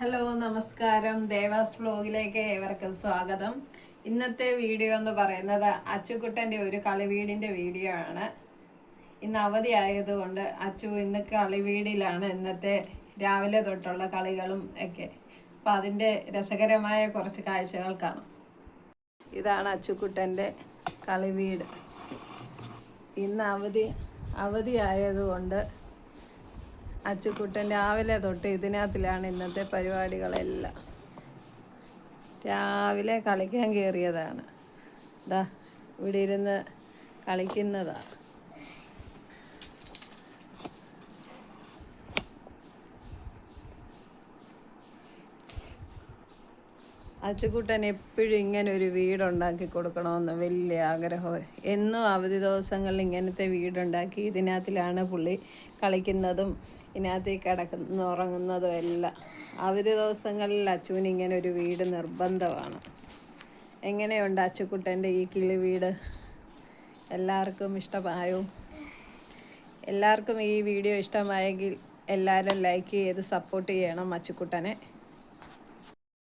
Hello നമസ്കാരം, ദേവാസ് വ്ലോഗിലേക്ക് ഏവർക്കും സ്വാഗതം. ഇന്നത്തെ വീഡിയോ എന്ന് പറയുന്നത് അച്ചുക്കുട്ടൻ്റെ ഒരു കളിവീടിൻ്റെ വീഡിയോ ആണ്. ഇന്ന് അവധി ആയതുകൊണ്ട് അച്ചു ഇന്ന് കളിവീടിലാണ്. ഇന്നത്തെ രാവിലെ തൊട്ടുള്ള കളികളും ഒക്കെ. അപ്പം അതിൻ്റെ രസകരമായ കുറച്ച് കാഴ്ചകൾ കാണാം. ഇതാണ് അച്ചുക്കുട്ടൻ്റെ കളിവീട്. ഇന്ന് അവധി ആയതുകൊണ്ട് അച്ചുക്കുട്ടൻ രാവിലെ തൊട്ട് ഇതിനകത്തിലാണ് ഇന്നത്തെ പരിപാടികളെല്ലാം. രാവിലെ കളിക്കാൻ കയറിയതാണ്. ഇതാ ഇവിടെ ഇരുന്ന് കളിക്കുന്നതാണ്. അച്ചുക്കുട്ടൻ എപ്പോഴും ഇങ്ങനെ ഒരു വീടുണ്ടാക്കി കൊടുക്കണമെന്ന് വലിയ ആഗ്രഹം. എന്നും അവധി ദിവസങ്ങളിൽ ഇങ്ങനത്തെ വീടുണ്ടാക്കി ഇതിനകത്തിലാണ് പുള്ളി കളിക്കുന്നതും ഇതിനകത്ത് ഉറങ്ങുന്നതും എല്ലാം. അവധി ദിവസങ്ങളിൽ അച്ചുവിന് ഇങ്ങനെ ഒരു വീട് നിർബന്ധമാണ്. എങ്ങനെയുണ്ട് അച്ചുക്കുട്ടൻ്റെ ഈ കിളി വീട്? എല്ലാവർക്കും ഇഷ്ടമായോ? എല്ലാവർക്കും ഈ വീഡിയോ ഇഷ്ടമായെങ്കിൽ എല്ലാവരും ലൈക്ക് ചെയ്ത് സപ്പോർട്ട് ചെയ്യണം അച്ചുക്കുട്ടനെ.